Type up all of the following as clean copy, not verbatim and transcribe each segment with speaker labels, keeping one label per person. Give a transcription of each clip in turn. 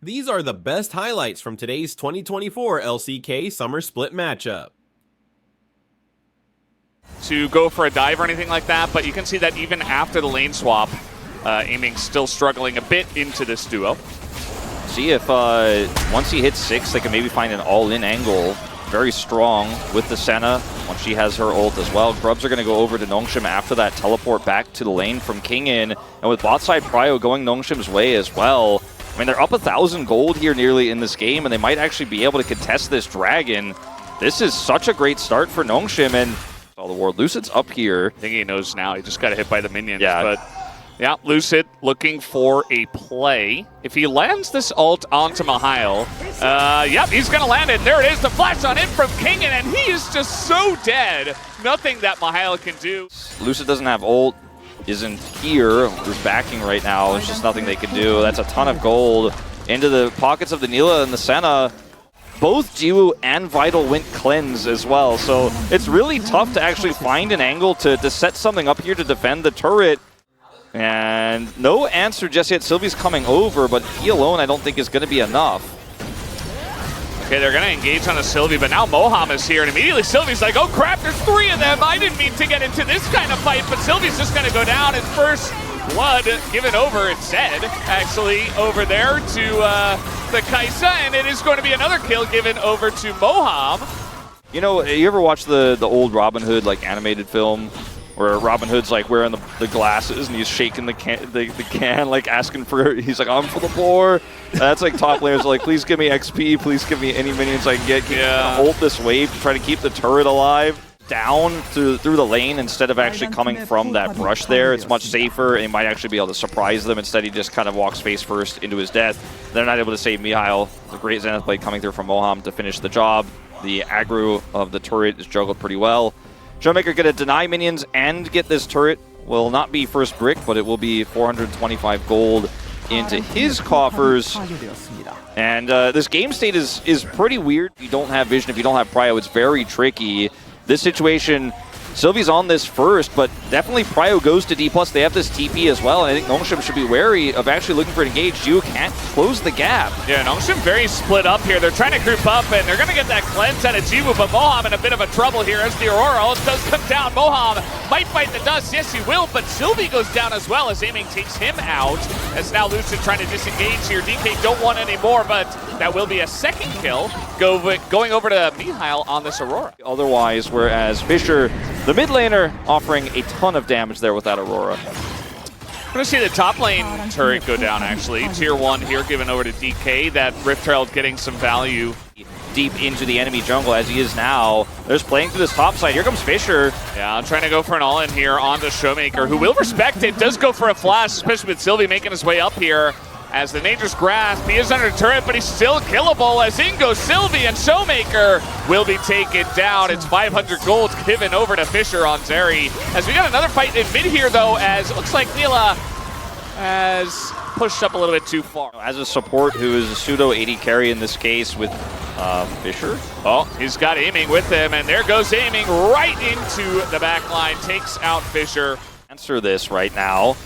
Speaker 1: These are the best highlights from today's 2024 LCK Summer Split matchup.
Speaker 2: To go for a dive or anything like that, but you can see that even after the lane swap, Aiming still struggling a bit into this duo.
Speaker 3: See if once he hits 6, they can maybe find an all-in angle. Very strong with the Senna once she has her ult as well. Grubs are going to go over to Nongshim after that teleport back to the lane from Kingin. And with bot side Prio going Nongshim's way as well. I mean, they're up 1,000 gold here nearly in this game, and they might actually be able to contest this dragon. This is such a great start for Nongshim, and all the ward. Lucid's up here.
Speaker 2: I think he knows now. He just got hit by the minions.
Speaker 3: Yeah.
Speaker 2: But yeah, Lucid looking for a play. If he lands this ult onto Mihail, yep, he's going to land it. There it is, the flash on in from Kingin, and he is just so dead. Nothing that Mihail can do.
Speaker 3: Lucid doesn't have ult, isn't here. Who's backing right now. There's just nothing they can do. That's a ton of gold into the pockets of the Nila and the Senna. Both Jiwoo and Vital went cleanse as well, so it's really tough to actually find an angle to set something up here to defend the turret. And no answer just yet. Sylvie's coming over, but he alone I don't think is going to be enough.
Speaker 2: Okay, they're going to engage on a Sylvie, but now Moham is here, and immediately Sylvie's like, oh crap, there's 3 of them. I didn't mean to get into this kind of fight, but Sylvie's just going to go down, and first blood given over, it said, actually, over there to the Kaisa, and it is going to be another kill given over to Moham.
Speaker 3: You know, you ever watch the old Robin Hood, like, animated film? Where Robin Hood's like wearing the glasses and he's shaking the can, like asking for, he's like, I'm for the poor. That's like top players are like, please give me XP, please give me any minions I can get.
Speaker 2: Yeah.
Speaker 3: Hold this wave to try to keep the turret alive. Down through the lane instead of actually coming from that brush there. It's much safer, and he might actually be able to surprise them. Instead, he just kind of walks face first into his death. They're not able to save Mihail. The great Zenith blade coming through from Moham to finish the job. The aggro of the turret is juggled pretty well. Showmaker going to deny minions and get this turret. Will not be first brick, but it will be 425 gold into his coffers. And this game state is pretty weird. If you don't have vision, if you don't have prio, it's very tricky. This situation, Sylvie's on this first, but definitely Prio goes to D+. They have this TP as well, and I think Nongshim should be wary of actually looking for an engage. Jiwoo can't close the gap.
Speaker 2: Yeah, Nongshim very split up here. They're trying to group up, and they're going to get that cleanse out of Jiwoo, but Moham in a bit of a trouble here as the Aurora ult does come down. Moham might fight the dust. Yes, he will, but Sylvie goes down as well as Aiming takes him out. As now Lucid trying to disengage here. DK don't want any more, but that will be a second kill going over to Mihail on this Aurora.
Speaker 3: Otherwise, whereas Fisher, the mid laner, offering a ton of damage there with that Aurora.
Speaker 2: We're going to see the top lane turret go down, actually. Tier 1 here given over to DK. That Rift Herald getting some value
Speaker 3: Deep into the enemy jungle as he is now. There's playing through this top side. Here comes Fisher.
Speaker 2: Yeah, I'm trying to go for an all-in here onto Showmaker, who will respect it. Does go for a flash, especially with Sylvie making his way up here. As the Nature's Grasp, he is under turret, but he's still killable as in goes Sylvie, and Showmaker will be taken down. It's 500 gold given over to Fisher on Zeri. As we got another fight in mid here, though, as it looks like Nila has pushed up a little bit too far.
Speaker 3: As a support who is a pseudo 80 carry in this case with Fisher.
Speaker 2: Oh, he's got Aiming with him, and there goes Aiming right into the back line, takes out Fisher.
Speaker 3: Answer this right now.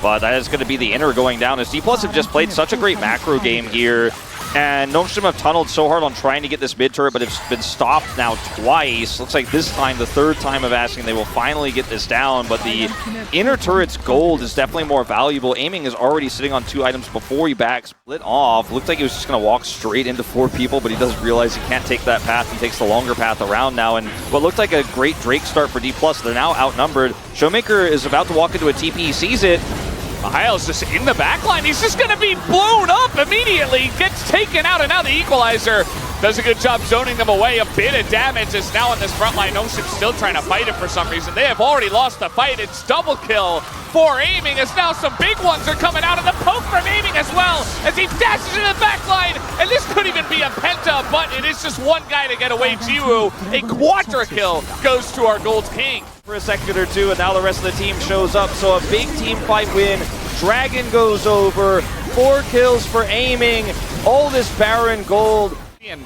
Speaker 3: But that is going to be the inner going down, as D+ have just played such a great macro game here. And Nongshim have tunneled so hard on trying to get this mid turret, but it's been stopped now twice. Looks like this time, the third time of asking, they will finally get this down. But the inner turret's gold is definitely more valuable. Aiming is already sitting on 2 items before he back split off. Looked like he was just going to walk straight into 4 people, but he does realize he can't take that path and takes the longer path around now. And what looked like a great Drake start for D+, they're now outnumbered. Showmaker is about to walk into a TP, he sees it.
Speaker 2: Mihail's just in the back line. He's just going to be blown up immediately. Gets taken out, and now the Equalizer does a good job zoning them away. A bit of damage is now on this front line. Nongshim's still trying to fight it for some reason. They have already lost the fight. It's double kill for Aiming, as now some big ones are coming out, and the poke from Aiming as well as he dashes into the back line. And this could even be a penta, but it is just one guy to get away. Jiwoo, a quadra kill goes to our Gold King.
Speaker 3: For a second or two, and now the rest of the team shows up, so a big team fight win. Dragon goes over, 4 kills for Aiming, all this Baron gold.
Speaker 2: And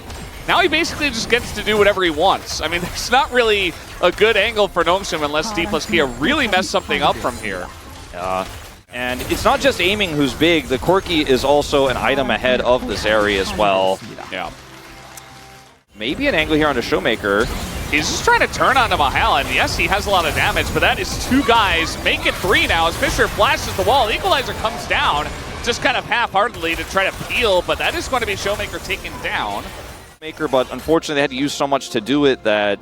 Speaker 2: now he basically just gets to do whatever he wants. I mean, it's not really a good angle for Nongshim unless D+Kia really mess something up from here.
Speaker 3: And it's not just aiming who's big. The Corki is also an item ahead of this area as well.
Speaker 2: Yeah.
Speaker 3: Maybe an angle here on the Showmaker.
Speaker 2: He's just trying to turn onto Mahal, and yes, he has a lot of damage, but that is 2 guys. Make it 3 now as Fisher flashes the wall. Equalizer comes down, just kind of half-heartedly to try to peel, but that is going to be Showmaker taken down.
Speaker 3: But unfortunately, they had to use so much to do it that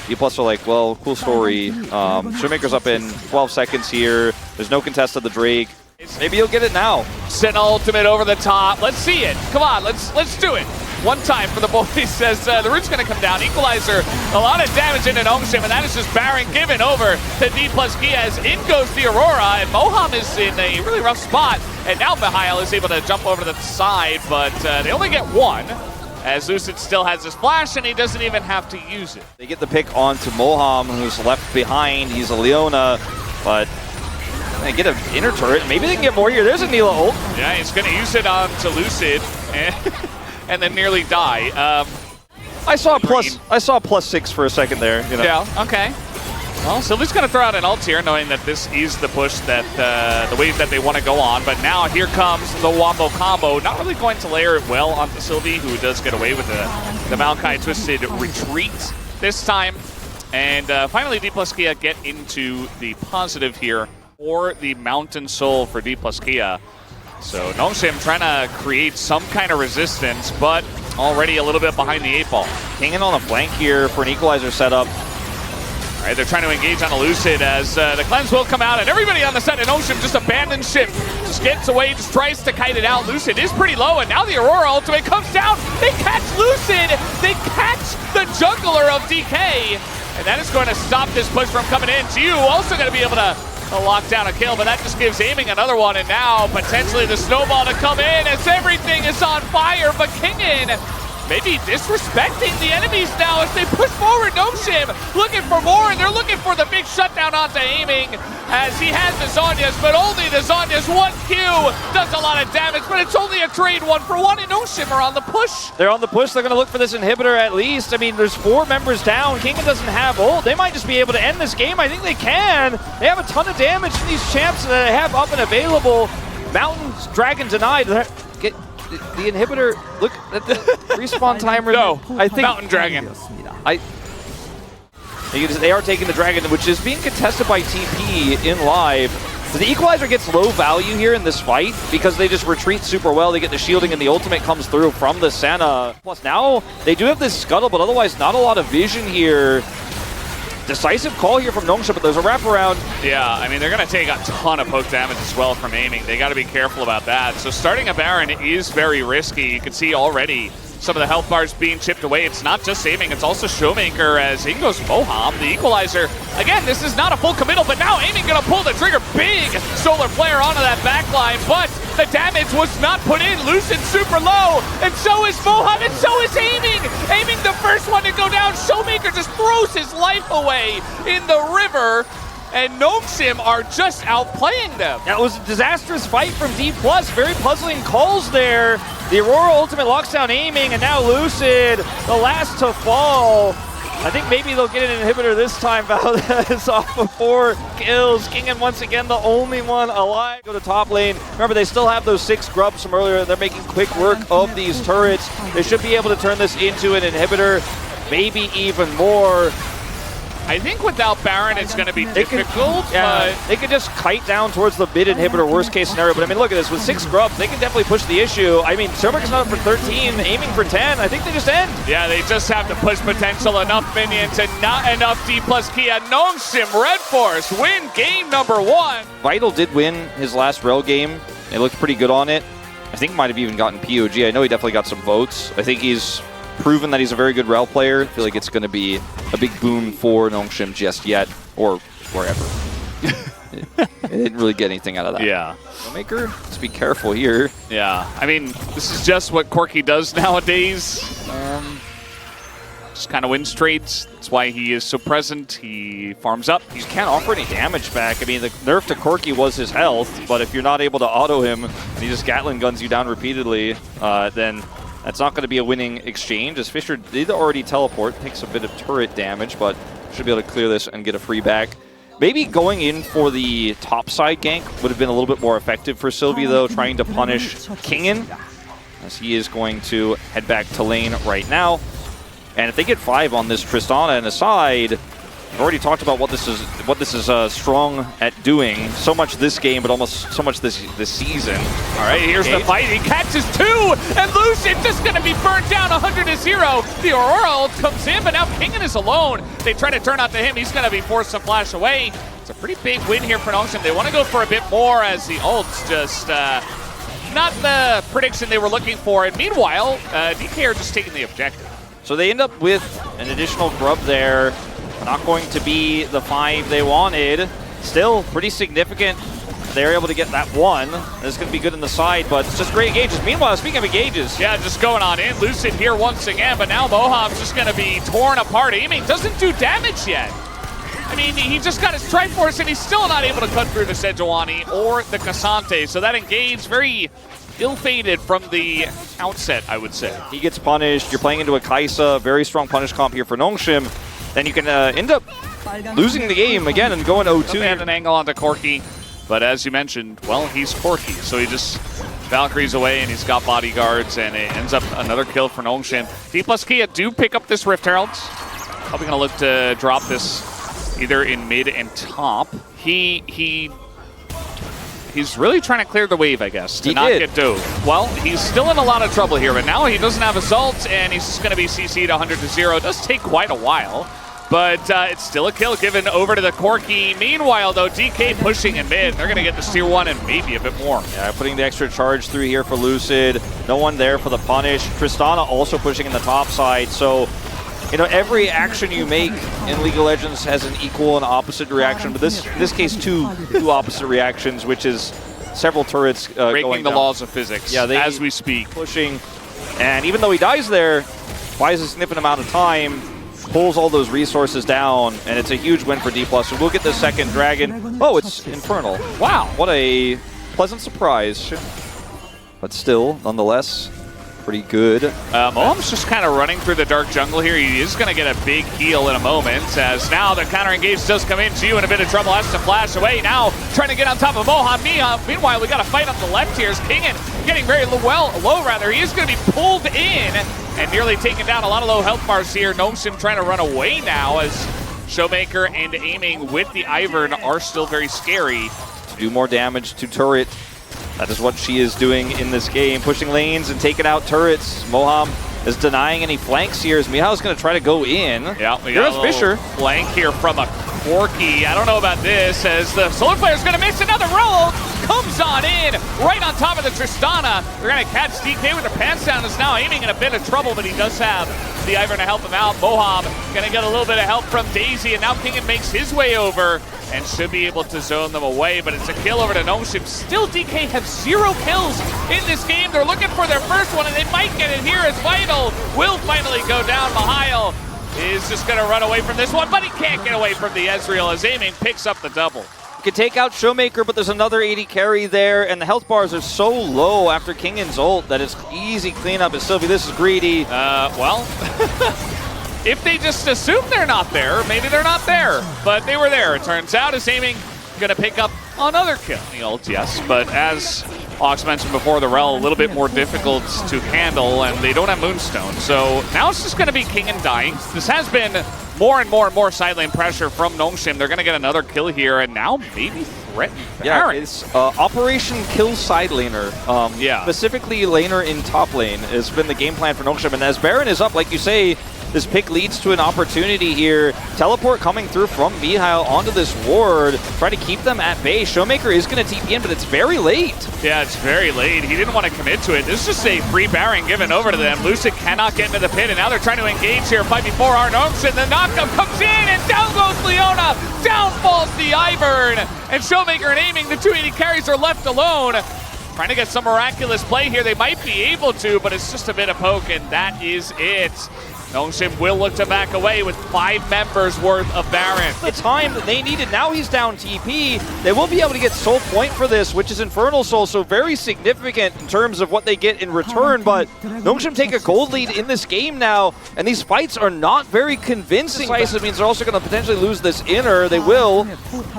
Speaker 3: E+ are like, well, cool story. Showmaker's up in 12 seconds here. There's no contest of the Drake. Maybe he'll get it now.
Speaker 2: Sentinel ultimate over the top. Let's see it. Come on, let's do it. One time for the boys says the root's going to come down. Equalizer, a lot of damage into Nongshim, and that is just Baron given over to D+Kia as in goes the Aurora, and Moham is in a really rough spot, and now Mihail is able to jump over to the side, but they only get 1. As Lucid still has his flash, and he doesn't even have to use it.
Speaker 3: They get the pick onto Moham, who's left behind. He's a Leona, but they get an inner turret. Maybe they can get more here. There's a Neela ult.
Speaker 2: Yeah, he's going to use it onto Lucid, and then nearly die.
Speaker 3: I saw +6 for a second there. You know?
Speaker 2: Yeah, okay. Well, Sylvie's going to throw out an ult here, knowing that this is the push that the wave that they want to go on. But now here comes the Wombo combo. Not really going to layer it well onto Sylvie, who does get away with the Maokai Twisted retreat this time. And finally, D+Kia get into the positive here for the Mountain Soul for D+Kia. So Nongshim trying to create some kind of resistance, but already a little bit behind the 8 ball.
Speaker 3: Hanging on a flank here for an equalizer setup.
Speaker 2: All right, they're trying to engage on a Lucid as the cleanse will come out, and everybody on the side of Nongshim just abandons ship. Just gets away, just tries to kite it out. Lucid is pretty low, and now the Aurora ultimate comes down. They catch Lucid! They catch the juggler of DK! And that is going to stop this push from coming in. Jiu also going to be able to lock down a kill, but that just gives aiming another one, and now potentially the snowball to come in as everything is on fire, but Kingen maybe disrespecting the enemies now as they push forward. Nongshim looking for more, and they're looking for the big shutdown onto aiming as he has the Zhonya's, but only the Zhonya's 1Q does a lot of damage, but it's only a trade 1-for-1, and Nongshim are on the push.
Speaker 3: They're on the push. They're going to look for this inhibitor at least. I mean, there's 4 members down. Kingen doesn't have ult. They might just be able to end this game. I think they can. They have a ton of damage from these champs that they have up and available. Mountain's Dragon denied. Get the inhibitor. Look at the respawn timer.
Speaker 2: No,
Speaker 3: I think
Speaker 2: Mountain Dragon.
Speaker 3: They are taking the Dragon, which is being contested by TP in live. So the Equalizer gets low value here in this fight because they just retreat super well. They get the shielding, and the ultimate comes through from the Senna. Plus now they do have this scuttle, but otherwise not a lot of vision here. Decisive call here from Nongshim, but there's a wraparound.
Speaker 2: Yeah, I mean, they're going to take a ton of poke damage as well from aiming. They got to be careful about that. So starting a Baron is very risky. You can see already some of the health bars being chipped away. It's not just aiming, it's also Showmaker as in goes Moham, the equalizer. Again, this is not a full committal, but now aiming going to pull the trigger. Big solar flare onto that backline, but the damage was not put in. Lucid super low, and so is Moham, and so is aiming. Aiming the first one to go down. Showmaker just throws his life away in the river. And Nongshim are just outplaying them.
Speaker 3: That was a disastrous fight from D+. Very puzzling calls there. The Aurora ultimate locks down aiming, and now Lucid, the last to fall. I think maybe they'll get an inhibitor this time. Valdez off of 4 kills. Kingen once again the only one alive. Go to top lane. Remember, they still have those 6 grubs from earlier. They're making quick work of these turrets. They should be able to turn this into an inhibitor, maybe even more.
Speaker 2: I think without Baron, it's going to be difficult.
Speaker 3: But they could just kite down towards the mid inhibitor, worst case scenario. But I mean, look at this. With 6 grubs, they can definitely push the issue. I mean, Showmaker's not up for 13, aiming for 10. I think they just end.
Speaker 2: Yeah, they just have to push potential, enough minions, and not enough D+Kia. Nongshim Red Force win game number 1.
Speaker 3: Vital did win his last Rel game. They looked pretty good on it. I think might have even gotten POG. I know he definitely got some votes. I think he's proven that he's a very good Rel player. I feel like it's going to be a big boom for Nongshim just yet, or wherever. They didn't really get anything out of that.
Speaker 2: Yeah.
Speaker 3: Showmaker, let's be careful here.
Speaker 2: Yeah, I mean, this is just what Corki does nowadays. Just kind of wins trades. That's why he is so present. He farms up.
Speaker 3: He can't offer any damage back. I mean, the nerf to Corki was his health, but if you're not able to auto him and he just Gatling guns you down repeatedly, then that's not going to be a winning exchange, as Fisher did already teleport. Takes a bit of turret damage, but should be able to clear this and get a free back. Maybe going in for the top side gank would have been a little bit more effective for Sylvie, though, trying to punish Kingen, as he is going to head back to lane right now. And if they get 5 on this Tristana and aside, I've already talked about what this is strong at doing. So much this game, but almost so much this season.
Speaker 2: All right, here's the fight. He catches 2, and Lucian just going to be burnt down 100-0. The Aurora ult comes in, but now Kingen is alone. They try to turn out to him. He's going to be forced to flash away. It's a pretty big win here for Nongshim. They want to go for a bit more as the ult's just not the prediction they were looking for. And meanwhile, DK are just taking the objective.
Speaker 3: So they end up with an additional grub there. Not going to be the 5 they wanted. Still pretty significant. They're able to get that 1. This is going to be good in the side, but it's just great engages. Meanwhile, speaking of engages.
Speaker 2: Yeah, just going on in. Lucid here once again, but now Moham's just going to be torn apart. Aiming doesn't do damage yet. I mean, he just got his Triforce, and he's still not able to cut through the Sejuani or the Cassante. So that engage very ill-fated from the outset, I would say.
Speaker 3: He gets punished. You're playing into a Kaisa. Very strong punish comp here for Nongshim. Then you can end up losing the game again and going 0-2.
Speaker 2: And an angle onto Corki. But as you mentioned, well, he's Corki. So he just Valkyrie's away and he's got bodyguards, and it ends up another kill for Nongshim. D plus Kia do pick up this Rift Heralds. Probably going to look to drop this either in mid and top. He's really trying to clear the wave, I guess, to not get dove. Well, he's still in a lot of trouble here, but now he doesn't have assaults, and he's just going to be CC'd 100-0. It does take quite a while, but it's still a kill given over to the Corki. Meanwhile, though, DK pushing in mid. They're going to get this tier 1 and maybe a bit more.
Speaker 3: Yeah, putting the extra charge through here for Lucid. No one there for the punish. Tristana also pushing in the top side, so you know, every action you make in League of Legends has an equal and opposite reaction, but in this case, two opposite reactions, which is several turrets
Speaker 2: breaking the laws of physics as we speak.
Speaker 3: Pushing, and even though he dies there, buys a significant amount of time, pulls all those resources down, and it's a huge win for D+. And we'll get the second dragon. Oh, it's Infernal.
Speaker 2: Wow.
Speaker 3: What a pleasant surprise. But still, nonetheless, pretty good.
Speaker 2: Moham's just kind of running through the dark jungle here. He is going to get a big heal in a moment, as now the counter engage does come in. Gio in a bit of trouble, has to flash away. Now trying to get on top of Moham. Meanwhile, we got a fight on the left here. Kingen getting very low. He is going to be pulled in and nearly taken down. A lot of low health bars here. Nongshim trying to run away now, as Showmaker and Aiming with the Ivern are still very scary.
Speaker 3: To do more damage to turret. That is what she is doing in this game, pushing lanes and taking out turrets. Moham is denying any flanks here, as Mihail's going to try to go in.
Speaker 2: Yeah, we got a Fisher flank here from a Corki. I don't know about this, as the Solar Flare is going to miss another roll. Comes on in, right on top of the Tristana. They're going to catch DK with their pants down. Is now Aiming in a bit of trouble, but he does have the Ivern to help him out. Moham going to get a little bit of help from Daisy, and now Kingen makes his way over and should be able to zone them away, but it's a kill over to Nongshim. Still, DK have 0 kills in this game. They're looking for their first one, and they might get it here as Vital will finally go down. Mihail is just going to run away from this one, but he can't get away from the Ezreal, as Aiming picks up the double.
Speaker 3: You can take out Showmaker, but there's another 80 carry there, and the health bars are so low after Kingen's ult that it's easy cleanup. As Sylvie, this is greedy.
Speaker 2: Well... If they just assume they're not there, maybe they're not there. But they were there, it turns out. Is Aiming going to pick up another kill? The ult, yes. But as Ox mentioned before, the Rel a little bit more difficult to handle, and they don't have Moonstone. So now it's just going to be Kingen dying. This has been more and more side lane pressure from Nongshim. They're going to get another kill here, and now maybe threaten Baron.
Speaker 3: Yeah, it's Operation Kill Side Laner. Specifically, laner in top lane has been the game plan for Nongshim. And as Baron is up, like you say, this pick leads to an opportunity here. Teleport coming through from Mihail onto this ward. Try to keep them at bay. Showmaker is going to TP in, but it's very late.
Speaker 2: Yeah, it's very late. He didn't want to commit to it. This is just a free Baron given over to them. Lucid cannot get into the pit, and now they're trying to engage here. 5v4 our Nongshim. The knockup comes in, and down goes Leona. Down falls the Ivern. And Showmaker and Aiming, the 280 carries are left alone. Trying to get some miraculous play here. They might be able to, but it's just a bit of poke, and that is it. Nongshim will look to back away with 5 members worth of Baron.
Speaker 3: The time that they needed, now he's down TP. They will be able to get Soul Point for this, which is Infernal Soul, so very significant in terms of what they get in return, but Nongshim take a gold lead in this game now, and these fights are not very convincing. It means they're also going to potentially lose this inner. They will.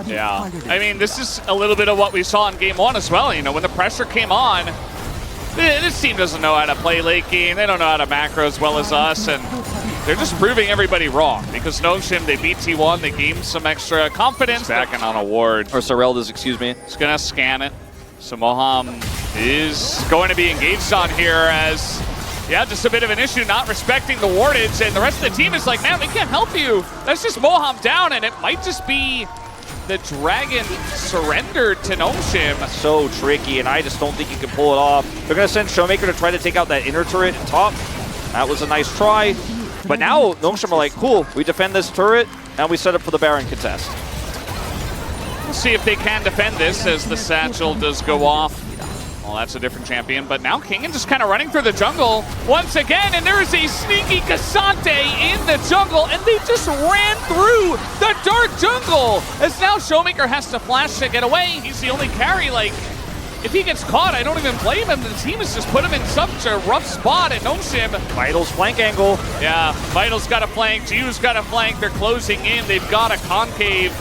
Speaker 2: Yeah, I mean, this is a little bit of what we saw in Game 1 as well. You know, when the pressure came on, this team doesn't know how to play late game. They don't know how to macro as well as us, and they're just proving everybody wrong. Because Nongshim, they beat T1, they gained some extra confidence. Backing on a ward.
Speaker 3: Or Sorel does, excuse me.
Speaker 2: He's gonna scan it. So Moham is going to be engaged on here as, yeah, just a bit of an issue, not respecting the wardage, and the rest of the team is like, man, we can't help you. That's just Moham down, and it might just be the Dragon surrendered to Nongshim.
Speaker 3: So tricky, and I just don't think you can pull it off. They're going to send Showmaker to try to take out that inner turret and top. That was a nice try. But now Nongshim are like, cool, we defend this turret, and we set up for the Baron contest.
Speaker 2: We'll see if they can defend this as the satchel does go off. Well, that's a different champion, but now Kingen just kind of running through the jungle once again, and there is a sneaky Cassante in the jungle, and they just ran through the dark jungle, as now Showmaker has to flash to get away. He's the only carry. Like, if he gets caught, I don't even blame him. The team has just put him in such a rough spot at Nongshim.
Speaker 3: Vital's flank angle.
Speaker 2: Yeah, Vital's got a flank, Jiu's got a flank, they're closing in, they've got a concave,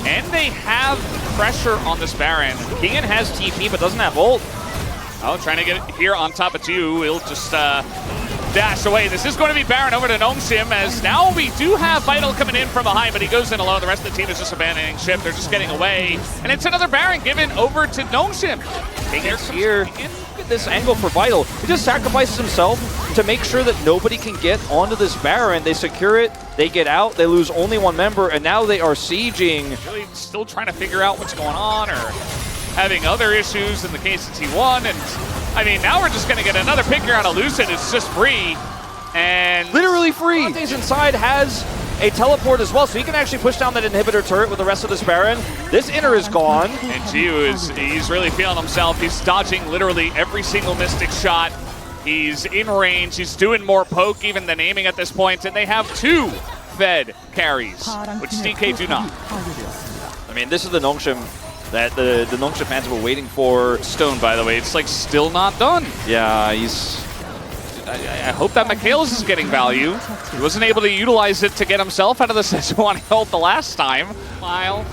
Speaker 2: and they have pressure on this Baron.
Speaker 3: Kingen has TP, but doesn't have ult.
Speaker 2: Oh, trying to get it here on top of Jiu. He'll just dash away. This is going to be Baron over to Nongshim, as now we do have Vital coming in from behind, but he goes in alone. The rest of the team is just abandoning ship. They're just getting away. And it's another Baron given over to Nongshim.
Speaker 3: Kingen's here. Look at this angle for Vital. He just sacrifices himself to make sure that nobody can get onto this Baron. They secure it. They get out. They lose only 1 member, and now they are sieging.
Speaker 2: Really still trying to figure out what's going on, or having other issues in the case of T1, and I mean, now we're just going to get another pick here on a Lucid. It's just free, and
Speaker 3: literally free. Dante's inside has a teleport as well, so he can actually push down that inhibitor turret with the rest of this Baron. This inner is gone.
Speaker 2: And Jiu he's really feeling himself. He's dodging literally every single Mystic shot. He's in range. He's doing more poke even than aiming at this point, and they have 2 Fed carries, which DK do not.
Speaker 3: I mean, this is the Nongshim that the Nongshim fans were waiting for.
Speaker 2: Stone, by the way, it's like still not done.
Speaker 3: Yeah, he's...
Speaker 2: I hope that Michaelis is getting value. He wasn't able to utilize it to get himself out of the Sejuani ult the last time. Mile,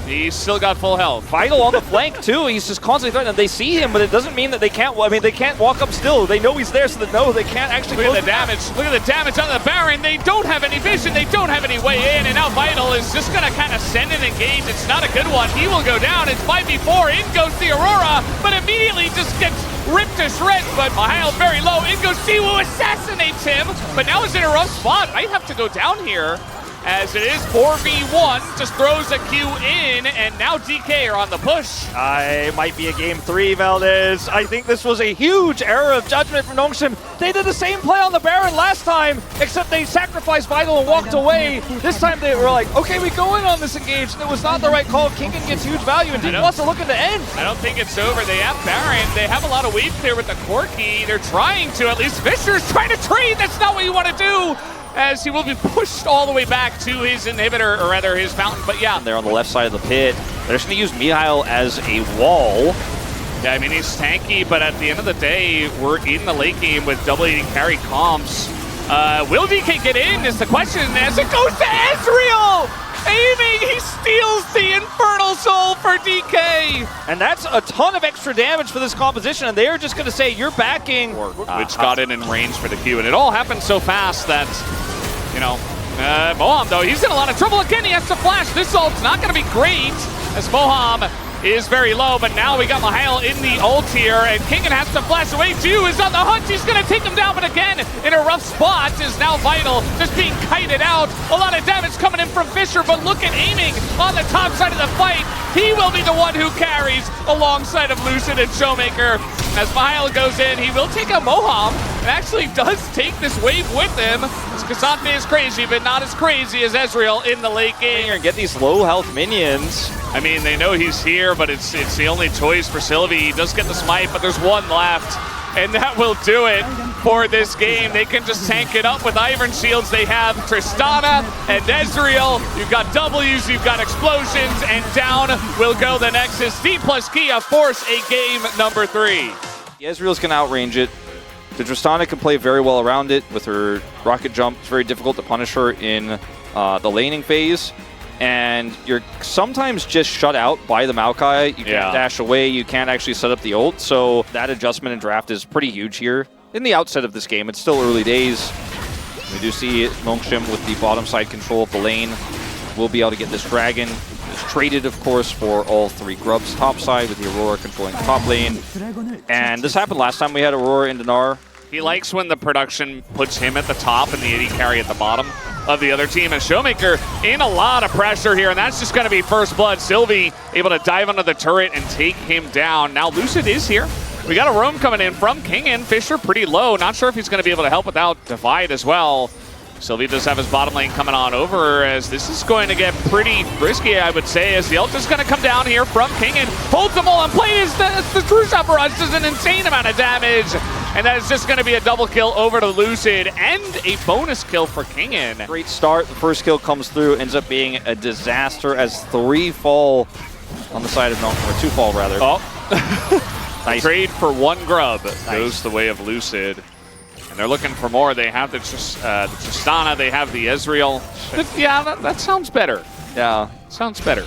Speaker 2: he's still got full health.
Speaker 3: Vital on the flank too. He's just constantly threatening. They see him, but it doesn't mean that they can't. I mean, they can't walk up still. They know he's there, so they know they can't actually.
Speaker 2: Look at the damage. Look at the damage on the Baron. They don't have any vision. They don't have any way in, and now Vital is just gonna kind of send an engage. It's not a good one. He will go down. It's 5v4. In goes the Aurora, but immediately just gets ripped to shreds. But Mihail very low. In goes Siwu, assassinates him. But now he's in a rough spot. Might have to go down here, as it is 4v1, just throws a Q in, and now DK are on the push.
Speaker 3: It might be a game 3, Valdez. I think this was a huge error of judgment from Nongshim. They did the same play on the Baron last time, except they sacrificed Vital and walked away. This time they were like, okay, we go in on this engage, and it was not the right call. Kingen gets huge value, and Deep wants to look at the end.
Speaker 2: I don't think it's over. They have Baron. They have a lot of wave clear with the Corki. They're trying to, at least Fisher's trying to trade. That's not what you want to do, as he will be pushed all the way back to his inhibitor, or rather his fountain. But yeah,
Speaker 3: they're on the left side of the pit. They're just going to use Mihail as a wall.
Speaker 2: Yeah, I mean, he's tanky, but at the end of the day, we're in the late game with double AD carry comps. Will DK get in is the question, as it goes to Ezreal! Aiming, he steals the Infernal Soul for DK!
Speaker 3: And that's a ton of extra damage for this composition, and they're just going to say, you're backing.
Speaker 2: Which got in range for the Q, and it all happened so fast that, you know, Moham, though, he's in a lot of trouble. Again, he has to flash. This ult's not going to be great, as Moham is very low, but now we got Mihail in the ult here, and Kingen has to flash away. Jiu is on the hunt. He's going to take him down, but again, in a rough spot is now Vital, just being kited out. A lot of damage coming in from Fisher, but look at aiming on the top side of the fight. He will be the one who carries alongside of Lucid and Showmaker. As Mihail goes in, he will take a Moham, and actually does take this wave with him. Cassante is crazy, but not as crazy as Ezreal in the late game.
Speaker 3: And get these low health minions.
Speaker 2: I mean, they know he's here, but it's the only choice for Sylvie. He does get the smite, but there's one left, and that will do it. for this game. They can just tank it up with Iron Shields. They have Tristana and Ezreal. You've got W's, you've got explosions, and down will go the Nexus. D plus Kia force a game number 3.
Speaker 3: Ezreal's going to outrange it. The Tristana can play very well around it with her rocket jump. It's very difficult to punish her in the laning phase. And you're sometimes just shut out by the Maokai. You can't dash away. You can't actually set up the ult. So that adjustment in draft is pretty huge here. In the outset of this game, it's still early days. We do see Nongshim with the bottom side control of the lane. We'll be able to get this dragon. It's traded, of course, for all 3 grubs top side with the Aurora controlling the top lane. And this happened last time we had Aurora and Dinar.
Speaker 2: He likes when the production puts him at the top and the AD carry at the bottom of the other team. And Showmaker in a lot of pressure here, and that's just going to be first blood. Sylvie able to dive under the turret and take him down. Now Lucid is here. We got a roam coming in from Kingen. Fisher pretty low. Not sure if he's going to be able to help without Divide as well. Sylvie does have his bottom lane coming on over, as this is going to get pretty risky, I would say, as the ult is going to come down here from Kingen. Holds them all in play as the True Shot Barrage does an insane amount of damage. And that is just going to be a double kill over to Lucid and a bonus kill for Kingen.
Speaker 3: Great start. The first kill comes through, ends up being a disaster as 3 fall on the side of Nongshim, or 2 fall rather.
Speaker 2: Oh, nice. Trade for 1 grub goes the way of Lucid. And they're looking for more. They have the Tristana, they have the Ezreal. Yeah, that sounds better.
Speaker 3: Yeah.
Speaker 2: Sounds better.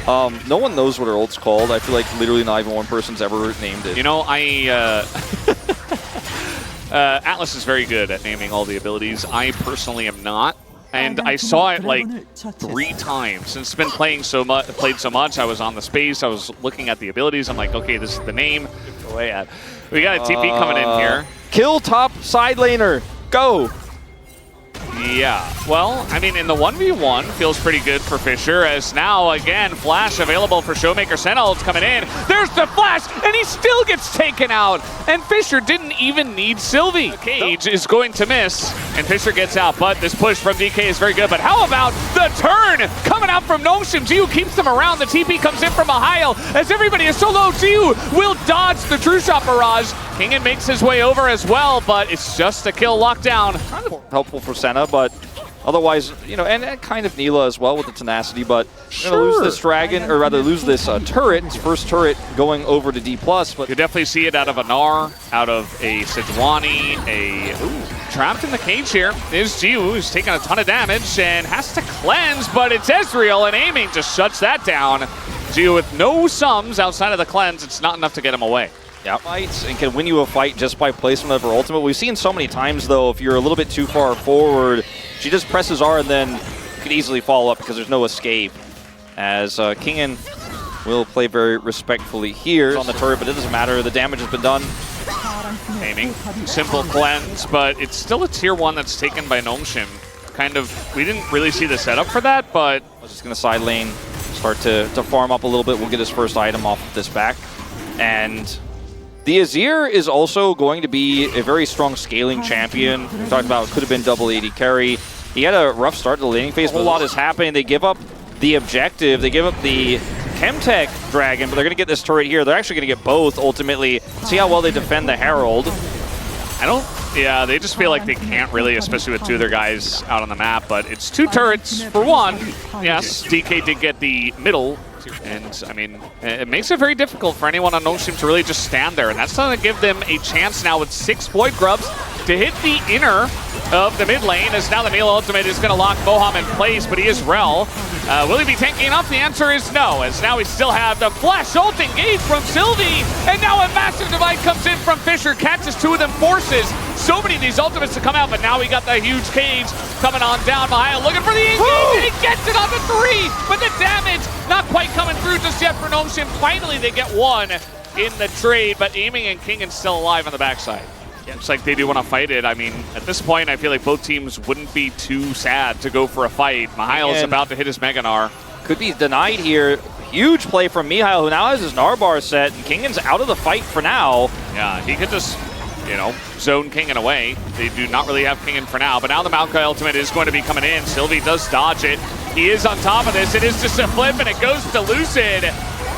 Speaker 3: No one knows what her ult's called. I feel like literally not even one person's ever named it.
Speaker 2: You know, Atlas is very good at naming all the abilities. I personally am not. And I saw it like 3 times. Since it's been played so much, I was on the space, I was looking at the abilities. I'm like, okay, this is the name. We got a TP coming in here.
Speaker 3: Kill top side laner. Go.
Speaker 2: Yeah, well, I mean, in the 1v1, feels pretty good for Fisher, as now, again, Flash available for Showmaker. Sentinel's coming in. There's the Flash, and he still gets taken out. And Fisher didn't even need Sylvie. Cage is going to miss, and Fisher gets out, but this push from DK is very good. But how about the turn coming out from Nongshim? Jiu keeps them around. The TP comes in from Ahile, as everybody is so low. Jiu will dodge the True Shot Barrage. Kingen makes his way over as well, but it's just a kill lockdown.
Speaker 3: Kind of helpful for Senna, but otherwise, you know, and kind of Neela as well with the tenacity, but we're going to lose this dragon, or rather lose this turret. His first turret going over to D+. But
Speaker 2: you definitely see it out of a Gnar, out of a Sejuani, trapped in the cage here is Jiu, who's taking a ton of damage and has to cleanse, but it's Ezreal, and aiming just shuts that down. Jiu with no sums outside of the cleanse, it's not enough to get him away.
Speaker 3: Yeah, fights and can win you a fight just by placement of her ultimate. We've seen so many times, though, if you're a little bit too far forward, she just presses R and then you can easily follow up because there's no escape. As Kingen will play very respectfully here on the turret, but it doesn't matter. The damage has been done.
Speaker 2: Aiming, simple cleanse, but it's still a tier 1 that's taken by Nongshim. Kind of, we didn't really see the setup for that, but
Speaker 3: I was just going to side lane, start to farm up a little bit. We'll get his first item off of this back. And the Azir is also going to be a very strong scaling champion. We talked about it could have been double AD carry. He had a rough start to the laning phase, but a lot is happening. They give up the objective. They give up the Chemtech Dragon, but they're going to get this turret here. They're actually going to get both, ultimately. See how well they defend the Herald.
Speaker 2: Yeah, they just feel like they can't really, especially with 2 of their guys out on the map, but it's 2 turrets for 1. Yes, DK did get the middle. And, I mean, it makes it very difficult for anyone on Nongshim to really just stand there. And that's going to give them a chance now with 6 Void Grubs to hit the inner of the mid lane, as now the Neela ultimate is going to lock Boham in place, but he is Rel. Will he be tanking enough? The answer is no, as now we still have the Flash ult engaged from Sylvie, and now a massive divide comes in from Fisher, catches 2 of them, forces so many of these ultimates to come out, but now we got the huge cage coming on down. Mahia looking for the engage, and he gets it on the 3, but the damage not quite coming through just yet for Nongshim. Finally, they get 1 in the trade, but Aiming and Kingen's still alive on the backside. Looks like they do want to fight it. I mean, at this point, I feel like both teams wouldn't be too sad to go for a fight. Mihail is about to hit his Mega Gnar.
Speaker 3: Could be denied here. Huge play from Mihail, who now has his Gnar bar set, and Kingen's out of the fight for now.
Speaker 2: Yeah, he could just, you know, zone Kingen away. They do not really have Kingen for now, but now the Maokai ultimate is going to be coming in. Sylvie does dodge it. He is on top of this. It is just a flip, and it goes to Lucid.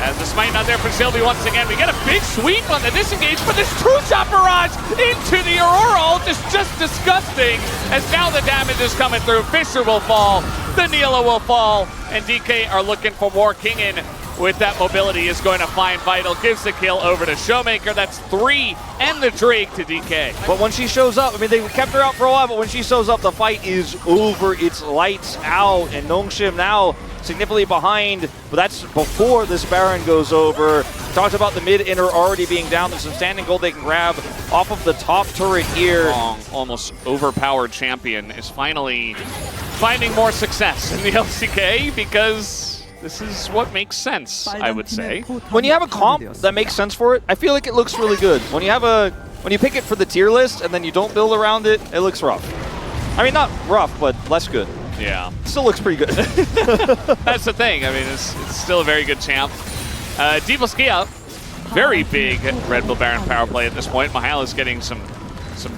Speaker 2: As the smite not there for Sylvie once again. We get a big sweep on the disengage, but this true shot barrage into the Aurora ult is just disgusting. As now the damage is coming through. Fisher will fall, the Nila will fall, and DK are looking for more. Kingen with that mobility is going to find Vital, gives the kill over to Showmaker. That's 3 and the Drake to DK.
Speaker 3: But when she shows up, I mean, they kept her out for a while, but when she shows up, the fight is over. It's lights out, and Nongshim now significantly behind, but that's before this Baron goes over. Talked about the mid-inner already being down. There's some standing gold they can grab off of the top turret here.
Speaker 2: Long, almost overpowered champion is finally finding more success in the LCK because this is what makes sense, I would say.
Speaker 3: When you have a comp that makes sense for it, I feel like it looks really good. When you pick it for the tier list and then you don't build around it, it looks rough. I mean, not rough, but less good.
Speaker 2: Yeah.
Speaker 3: Still looks pretty good.
Speaker 2: That's the thing. I mean, it's still a very good champ. Divaskia, very big Red Bull Baron power play at this point. Mahal is getting some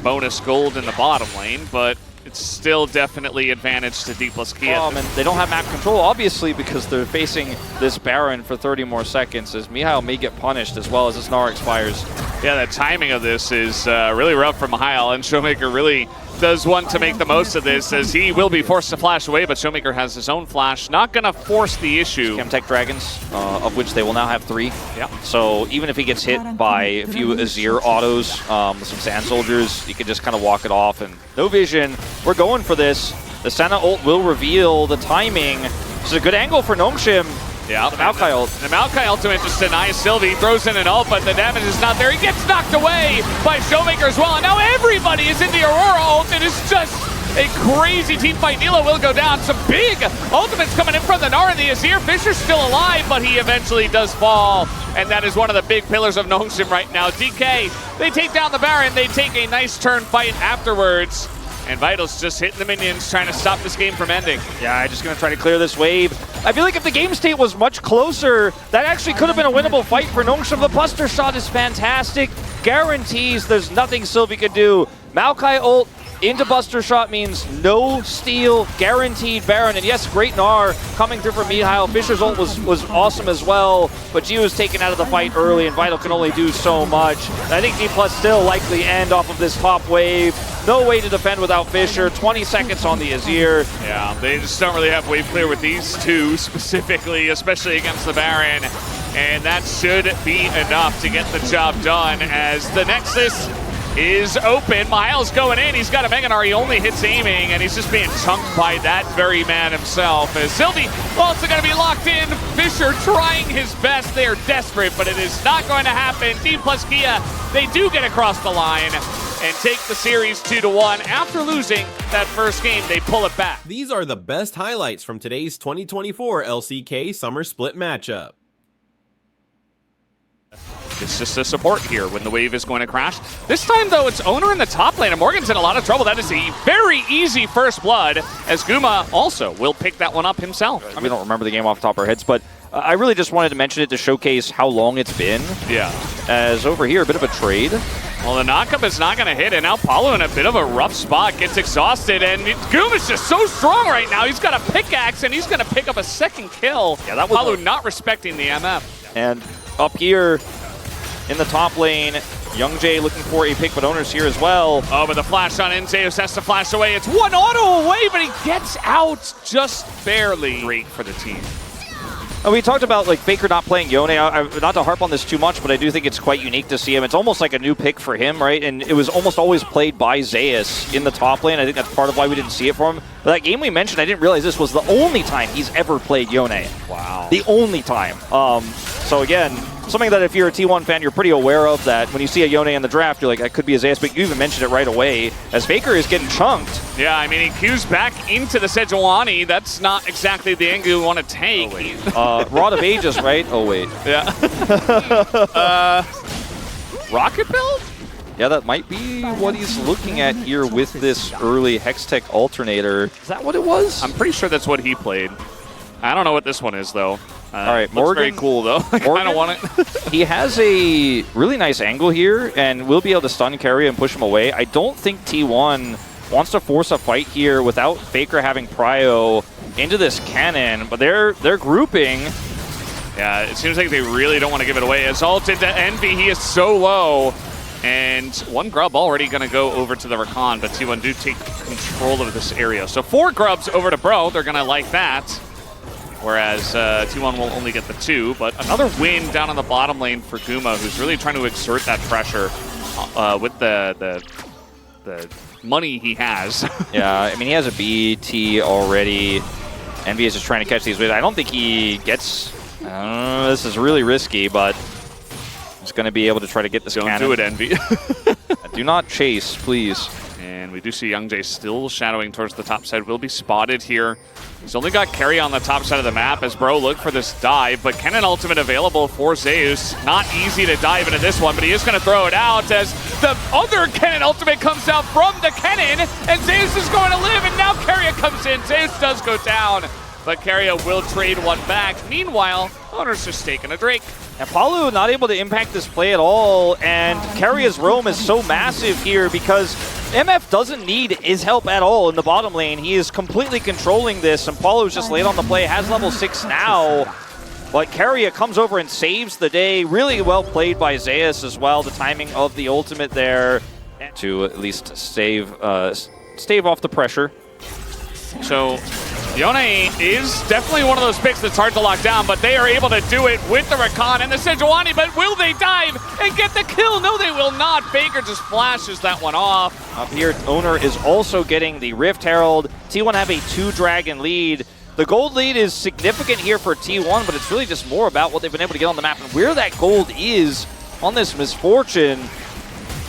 Speaker 2: bonus gold in the bottom lane, but it's still definitely advantage to Divaskia.
Speaker 3: And they don't have map control, obviously, because they're facing this Baron for 30 more seconds, as Mihail may get punished as well as this Gnar expires.
Speaker 2: Yeah, the timing of this is really rough for Mihail, and Showmaker really does want to make the most of this, as he will be forced to flash away, but Showmaker has his own flash. Not going to force the issue.
Speaker 3: Chemtech Dragons, of which they will now have 3.
Speaker 2: Yeah.
Speaker 3: So even if he gets hit by a few Azir autos, some Sand Soldiers, he can just kind of walk it off. And no vision. We're going for this. The Senna ult will reveal the timing. This is a good angle for Nongshim.
Speaker 2: Yeah,
Speaker 3: the Maokai ult.
Speaker 2: The Maokai ultimate just denies Sylvie, throws in an ult, but the damage is not there. He gets knocked away by Showmaker as well, and now everybody is in the Aurora ult. It is just a crazy team fight. Nila will go down. Some big ultimates coming in from the Gnar and the Azir. Fisher's still alive, but he eventually does fall, and that is one of the big pillars of Nongshim right now. DK, they take down the Baron. They take a nice turn fight afterwards. And Vital's just hitting the minions, trying to stop this game from ending.
Speaker 3: Yeah, just going to try to clear this wave. I feel like if the game state was much closer, that actually could have been a winnable fight for Nongshim. The Buster Shot is fantastic. Guarantees there's nothing Sylvie could do. Maokai ult into Buster Shot means no steal, guaranteed Baron. And yes, great Gnar coming through from Mihail. Fisher's ult was awesome as well, but G was taken out of the fight early, and Vital can only do so much. And I think D+ still likely end off of this top wave. No way to defend without Fisher. 20 seconds on the Azir.
Speaker 2: Yeah, they just don't really have wave clear with these two specifically, especially against the Baron. And that should be enough to get the job done, as the Nexus is open. Miles going in. He's got a Mega Gnar. He only hits aiming, and he's just being chunked by that very man himself. As Sylvie also going to be locked in. Fisher trying his best. They are desperate, but it is not going to happen. Divaskia, they do get across the line and take the series 2-1. After losing that first game, they pull it back.
Speaker 1: These are the best highlights from today's 2024 LCK Summer Split matchup.
Speaker 2: It's just a support here when the wave is going to crash. This time, though, it's Owner in the top lane, and Morgan's in a lot of trouble. That is a very easy first blood, as Guma also will pick that one up himself.
Speaker 3: I mean, we don't remember the game off the top of our heads, but I really just wanted to mention it to showcase how long it's been.
Speaker 2: Yeah.
Speaker 3: As over here, a bit of a trade.
Speaker 2: Well, the knockup is not going to hit, and now Paulo in a bit of a rough spot, gets exhausted, and Guma's just so strong right now. He's got a pickaxe, and he's going to pick up a second kill.
Speaker 3: Yeah, that was
Speaker 2: Paulo not respecting the MF.
Speaker 3: And up here in the top lane, Young Jay looking for a pick, but Owner's here as well.
Speaker 2: Oh, but the flash on in, Zeus has to flash away. It's one auto away, but he gets out just barely. Great for the team.
Speaker 3: And we talked about like Faker not playing Yone. Not to harp on this too much, but I do think it's quite unique to see him. It's almost like a new pick for him, right? And it was almost always played by Zeus in the top lane. I think that's part of why we didn't see it from him. But that game we mentioned, I didn't realize this was the only time he's ever played Yone.
Speaker 2: Wow.
Speaker 3: The only time. So again, something that if you're a T1 fan, you're pretty aware of, that when you see a Yone in the draft, you're like, that could be a Zeus, but you even mentioned it right away, as Faker is getting chunked.
Speaker 2: Yeah, I mean, he queues back into the Sejuani. That's not exactly the angle you want to take.
Speaker 3: Rod of Ages, right? Oh, wait.
Speaker 2: Yeah. Rocket build?
Speaker 3: Yeah, that might be what he's looking at here with this early Hextech alternator. Is that what it was?
Speaker 2: I'm pretty sure that's what he played. I don't know what this one is, though.
Speaker 3: All right,
Speaker 2: Morgan. Very cool, though. I kind of want it.
Speaker 3: He has a really nice angle here, and will be able to stun carry and push him away. I don't think T1 wants to force a fight here without Faker having prio into this cannon, but they're grouping.
Speaker 2: Yeah, it seems like they really don't want to give it away. As ult into Envy, he is so low. And one grub already going to go over to the Rakan, but T1 do take control of this area. So 4 grubs over to Bro, they're going to like that. Whereas T1 will only get the 2, but another win down on the bottom lane for Guma, who's really trying to exert that pressure with the money he has.
Speaker 3: Yeah, I mean, he has a BT already. Envy is just trying to catch these waves. I don't think he gets... this is really risky, but he's going to be able to try to get this cannon.
Speaker 2: Don't do it, Envy.
Speaker 3: Do not chase, please.
Speaker 2: And we do see Youngjae still shadowing towards the top side. Will be spotted here. He's only got carry on the top side of the map as Bro look for this dive, but Kennen ultimate available for Zeus. Not easy to dive into this one, but he is going to throw it out as the other Kennen ultimate comes out from the Kennen, and Zeus is going to live, and now Keria comes in. Zeus does go down, but Keria will trade one back. Meanwhile, Owner's just taking a drink.
Speaker 3: And Palu not able to impact this play at all, and Keria's roam is so massive here because MF doesn't need his help at all in the bottom lane. He is completely controlling this, and Palu's just late on the play, has level 6 now. But Keria comes over and saves the day. Really well played by Zeus as well. The timing of the ultimate there to at least stave off the pressure.
Speaker 2: So Yone is definitely one of those picks that's hard to lock down, but they are able to do it with the Rakan and the Sejuani, but will they dive and get the kill? No, they will not. Faker just flashes that one off.
Speaker 3: Up here, Owner is also getting the Rift Herald. T1 have a 2-dragon lead. The gold lead is significant here for T1, but it's really just more about what they've been able to get on the map and where that gold is on this Misfortune.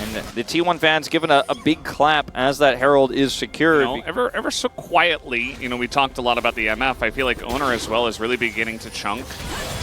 Speaker 3: And the T1 fans giving a big clap as that Herald is secured.
Speaker 2: You know, ever so quietly, you know, we talked a lot about the MF. I feel like Owner as well is really beginning to chunk.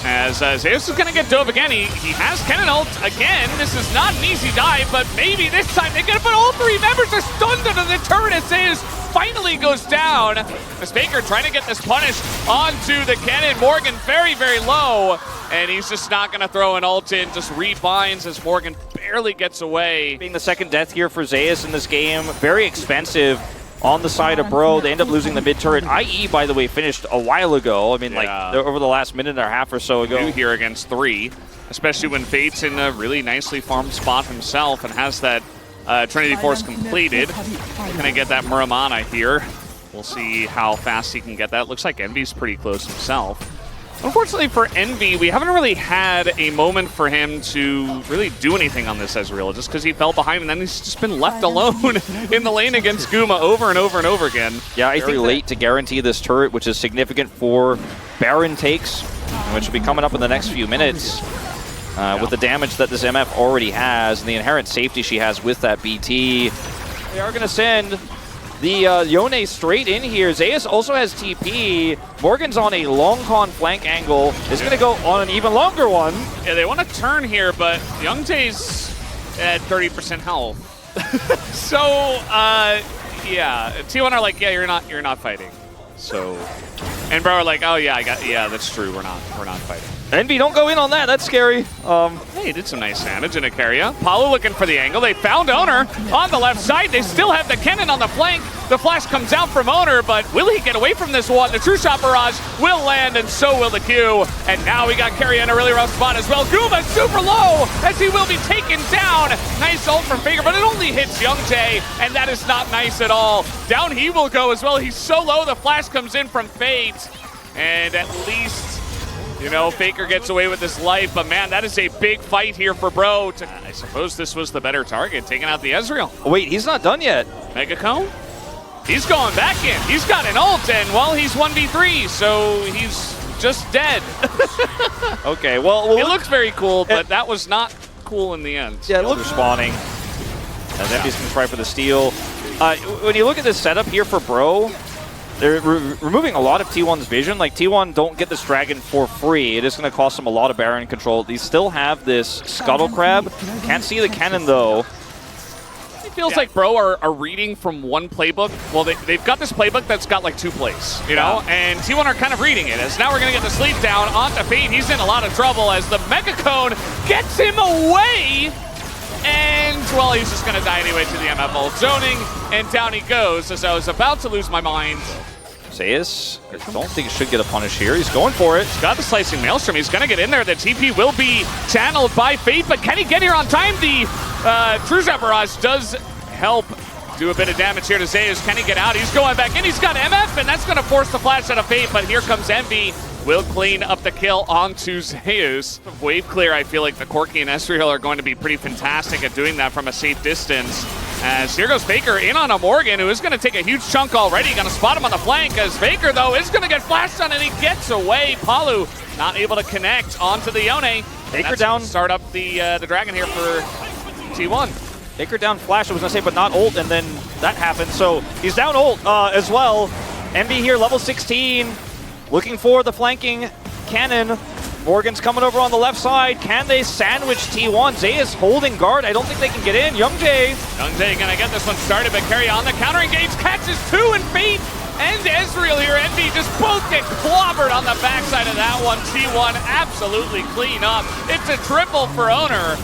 Speaker 2: As Zeus is going to get dove again. He has Kennen ult again. This is not an easy dive, but maybe this time they get it. But all 3 members are stunned under the turret as Zeus finally goes down. As Faker trying to get this punish onto the Kennen. Morgan very, very low. And he's just not going to throw an ult in. Just rebinds as Morgan barely gets away.
Speaker 3: Being the second death here for Zeus in this game. Very expensive on the side of Bro. They end up losing the mid turret. IE, by the way, finished a while ago. I mean, like over the last minute and a half or so ago.
Speaker 2: New here against 3, especially when Fate's in a really nicely farmed spot himself and has that Trinity Force completed. Gonna get that Muramana here. We'll see how fast he can get that. Looks like Envy's pretty close himself. Unfortunately for Envy, we haven't really had a moment for him to really do anything on this Ezreal, just because he fell behind and then he's just been left alone in the lane against Guma over and over and over again.
Speaker 3: Yeah, I think late to guarantee this turret, which is significant for Baron takes, which will be coming up in the next few minutes. With the damage that this MF already has and the inherent safety she has with that BT. They are going to send the Yone straight in here. Zeus also has TP. Morgan's on a long con flank angle. Is going to go on an even longer one.
Speaker 2: Yeah, they want to turn here, but Youngjae's at 30% health. So, yeah, T1 are like, yeah, you're not fighting. So, and Bro are like, oh yeah, that's true. We're not fighting.
Speaker 3: Envy, don't go in on that. That's scary.
Speaker 2: Hey, did some nice damage in a Keria. Palu looking for the angle. They found Owner on the left side. They still have the Kennen on the flank. The flash comes out from Owner, but will he get away from this one? The True Shot Barrage will land, and so will the Q. And now we got Keria in a really rough spot as well. Guma super low as he will be taken down. Nice ult from Faker, but it only hits Youngjae, and that is not nice at all. Down he will go as well. He's so low. The flash comes in from Fate, and at least, you know, Faker gets away with his life, but man, that is a big fight here for Bro. I suppose this was the better target, taking out the Ezreal.
Speaker 3: Oh, wait, he's not done yet.
Speaker 2: Mega Cone? He's going back in. He's got an ult, and well, he's 1v3, so he's just dead.
Speaker 3: Okay, well,
Speaker 2: it looks very cool, but that was not cool in the end.
Speaker 3: Yeah, it looks spawning. As Envy's going to try for the steal. When you look at this setup here for Bro, they're removing a lot of T1's vision. Like, T1 don't get this dragon for free. It is going to cost them a lot of Baron control. They still have this Scuttle Crab. Can't see the cannon, though.
Speaker 2: It feels like Bro are reading from one playbook. Well, they've got this playbook that's got like 2 plays, you know? And T1 are kind of reading it. As now we're going to get the sleep down onto Fate. He's in a lot of trouble as the Mega Cone gets him away. And, well, he's just going to die anyway to the MF ult zoning. And down he goes as I was about to lose my mind.
Speaker 3: Zeus, I don't think he should get a punish here. He's going for it.
Speaker 2: He's got the Slicing Maelstrom. He's going to get in there. The TP will be channeled by Fate, but can he get here on time? The True Shot Barrage does help do a bit of damage here to Zeus. Can he get out? He's going back in. He's got MF, and that's going to force the flash out of Fate, but here comes Envy. Will clean up the kill onto Zeus. Wave clear, I feel like the Corki and Ezreal are going to be pretty fantastic at doing that from a safe distance. As here goes Faker in on a Morgan, who is going to take a huge chunk already. Going to spot him on the flank, as Faker, though, is going to get flashed on, and he gets away. Palu not able to connect onto the Yone.
Speaker 3: Faker down.
Speaker 2: Start up the Dragon here for T1.
Speaker 3: Faker down flash, I was going to say, but not ult, and then that happened. So he's down ult as well. Envy here, level 16. Looking for the flanking cannon. Morgan's coming over on the left side. Can they sandwich T1? Zeus holding guard. I don't think they can get in. Youngjae
Speaker 2: Gonna get this one started, but carry on. The counter engage catches two, and Fate and Ezreal here. Envy just both get clobbered on the backside of that one. T1 absolutely clean up. It's a triple for Owner.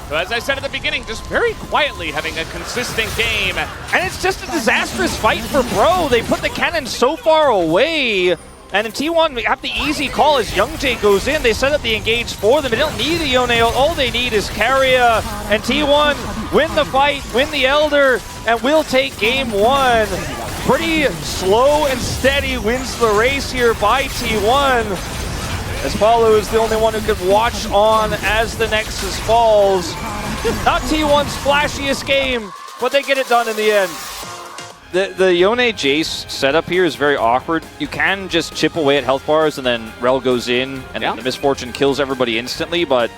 Speaker 2: So as I said at the beginning, just very quietly having a consistent game.
Speaker 3: And it's just a disastrous fight for Bro. They put the cannon so far away. And in T1, we have the easy call as Youngjae goes in. They set up the engage for them. They don't need a Yone. All they need is Carrier. And T1 win the fight, win the Elder, and will take game one. Pretty slow and steady wins the race here by T1. As Paulo is the only one who could watch on as the Nexus falls. Not T1's flashiest game, but they get it done in the end. The Yone Jace setup here is very awkward. You can just chip away at health bars and then Rel goes in and the Misfortune kills everybody instantly, but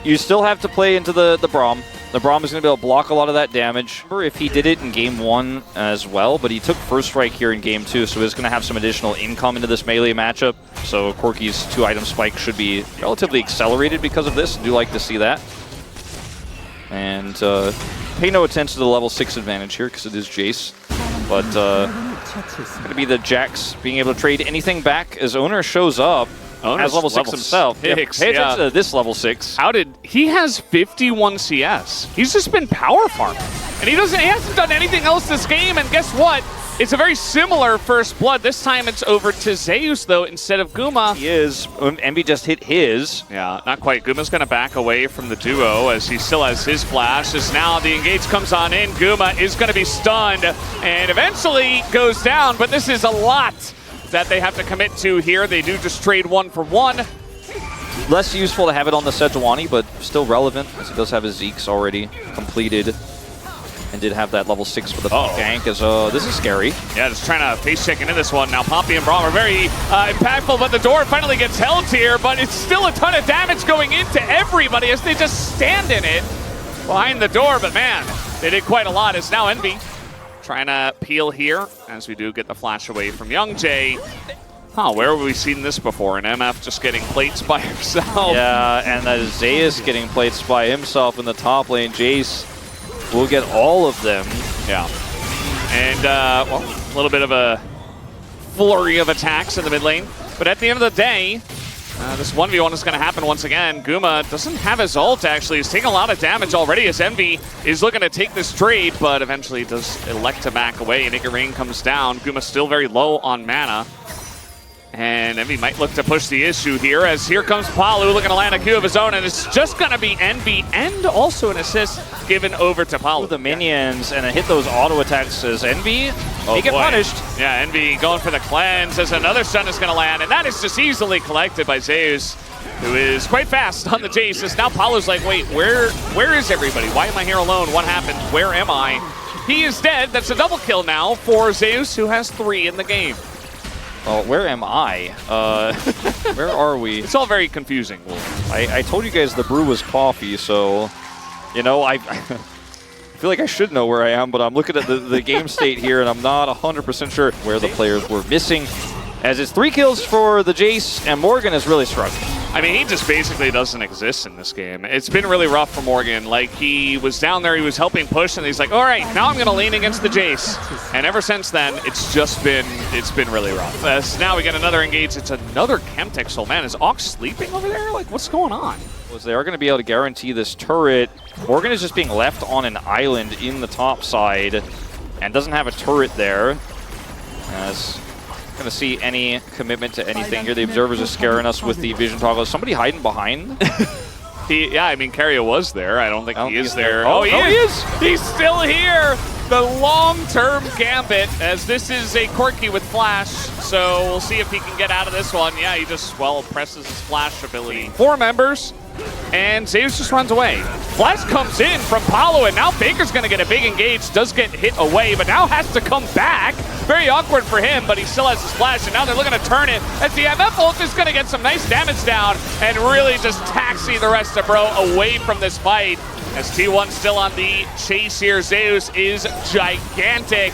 Speaker 3: you still have to play into the Braum. The Braum is going to be able to block a lot of that damage. Remember if he did it in game one as well, but he took first strike here in game two, so he's going to have some additional income into this melee matchup. So Corki's 2-item spike should be relatively accelerated because of this. I do like to see that. And pay no attention to the level 6 advantage here because it is Jace. But going to be the Jax being able to trade anything back as Owner shows up. As level 6 himself. Pay attention to this level 6.
Speaker 2: He has 51 CS. He's just been power farming. And he hasn't done anything else this game, and guess what? It's a very similar first blood. This time it's over to Zeus, though, instead of Guma.
Speaker 3: He is. Envy just hit his.
Speaker 2: Yeah, not quite. Guma's going to back away from the duo as he still has his flash. As now the engage comes on in. Guma is going to be stunned and eventually goes down, but this is a lot that they have to commit to here. They do just trade 1-for-1.
Speaker 3: Less useful to have it on the Sejuani, but still relevant as he does have his Zeke's already completed. And did have that level 6 for the gank, as this is scary.
Speaker 2: Yeah, just trying to face check into this one. Now Poppy and Braum are very impactful, but the door finally gets held here, but it's still a ton of damage going into everybody as they just stand in it behind the door. But man, they did quite a lot. As now Envy trying to peel here as we do get the flash away from Youngjae. Where have we seen this before? An MF just getting plates by himself.
Speaker 3: Yeah, and that is Zeus getting plates by himself in the top lane. Jace will get all of them.
Speaker 2: Yeah. And, well, a little bit of a flurry of attacks in the mid lane. But at the end of the day, this 1v1 is going to happen once again. Guma doesn't have his ult, actually. He's taking a lot of damage already as Envy is looking to take this trade, but eventually does elect to back away. And Rain comes down. Guma's still very low on mana. And Envy might look to push the issue here as here comes Palu looking to land a Q of his own, and it's just going to be Envy and also an assist given over to Palu.
Speaker 3: The minions and hit those auto attacks as Envy. He get punished.
Speaker 2: Yeah, Envy going for the cleanse as another stun is going to land, and that is just easily collected by Zeus, who is quite fast on the Jace. As now Palu's like, wait, where is everybody? Why am I here alone? What happened? Where am I? He is dead. That's a double kill now for Zeus, who has 3 in the game.
Speaker 3: Oh, where am I? Where are we?
Speaker 2: It's all very confusing.
Speaker 3: I told you guys the brew was coffee, so, you know, I feel like I should know where I am, but I'm looking at the game state here, and I'm not 100% sure where the players were missing. As it's 3 kills for the Jace, and Morgan is really struggling.
Speaker 2: I mean, he just basically doesn't exist in this game. It's been really rough for Morgan. Like, he was down there, he was helping push, and he's like, all right, now I'm going to lean against the Jace. And ever since then, it's been really rough. As now we get another engage. It's another Chemtech Soul. Man, is Ox sleeping over there? Like, what's going on?
Speaker 3: They are going to be able to guarantee this turret. Morgan is just being left on an island in the top side and doesn't have a turret there. As going to see any commitment to anything here. The observers are scaring us with the vision toggle. Is somebody hiding behind?
Speaker 2: Yeah, I mean, Carrier was there. I don't think he is there.
Speaker 3: Oh, he is!
Speaker 2: He's still here! The long-term gambit, as this is a Corki with flash, so we'll see if he can get out of this one. Yeah, he just, well, presses his flash ability. 4 members, and Zeus just runs away. Flash comes in from Paulo, and now Faker's going to get a big engage, does get hit away, but now has to come back. Very awkward for him, but he still has his flash, and now they're looking to turn it, as the MF ult is going to get some nice damage down, and really just taxi the rest of Bro away from this fight. As T1 still on the chase here, Zeus is gigantic.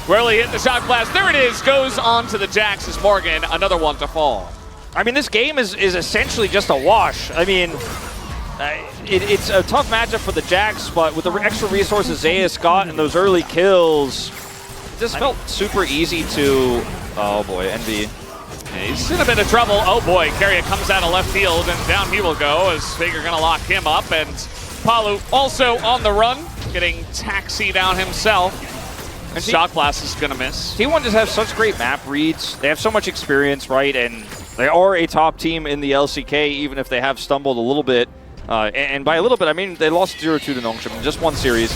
Speaker 2: Really hit the shot blast. There it is, goes on to the Jax as Morgan, another one to fall.
Speaker 3: I mean, this game is essentially just a wash. I mean, it's a tough matchup for the Jax, but with the extra resources Zeus got and those early kills, it just felt super easy to... Oh boy, Envy.
Speaker 2: Yeah, he's in a bit of trouble. Oh boy, Carrier comes out of left field, and down he will go as Faker gonna lock him up, and Palu also on the run, getting taxied down himself. And Shot Blast is gonna miss.
Speaker 3: T1 just has such great map reads. They have so much experience, right? And they are a top team in the LCK, even if they have stumbled a little bit. And by a little bit, I mean they lost 0-2 to Nongshim in just one series.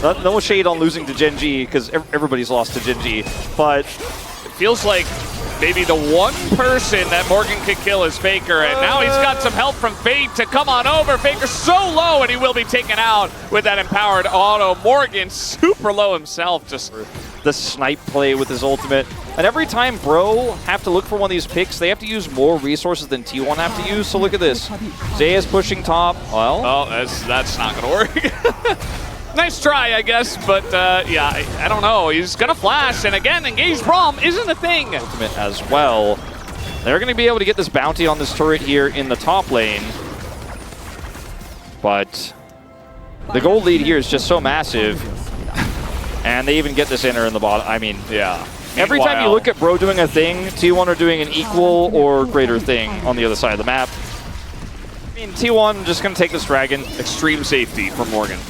Speaker 3: No shade on losing to Gen G, because everybody's lost to Gen G. But
Speaker 2: it feels like maybe the one person that Morgan could kill is Faker, and now he's got some help from Fate to come on over. Faker's so low, and he will be taken out with that empowered auto. Morgan super low himself, just
Speaker 3: the snipe play with his ultimate. And every time Bro have to look for one of these picks, they have to use more resources than T1 have to use. So look at this. Zeus pushing top. Well,
Speaker 2: oh, that's not gonna work. Nice try, I guess, but yeah, I don't know. He's gonna flash, and again, engaged Braum isn't a thing.
Speaker 3: Ultimate as well. They're gonna be able to get this bounty on this turret here in the top lane. But the gold lead here is just so massive. And they even get this inner in the bottom. I mean, yeah. Every time you look at Bro doing a thing, T1 are doing an equal or greater thing on the other side of the map. I mean, T1 just gonna take this dragon.
Speaker 2: Extreme safety for Morgan.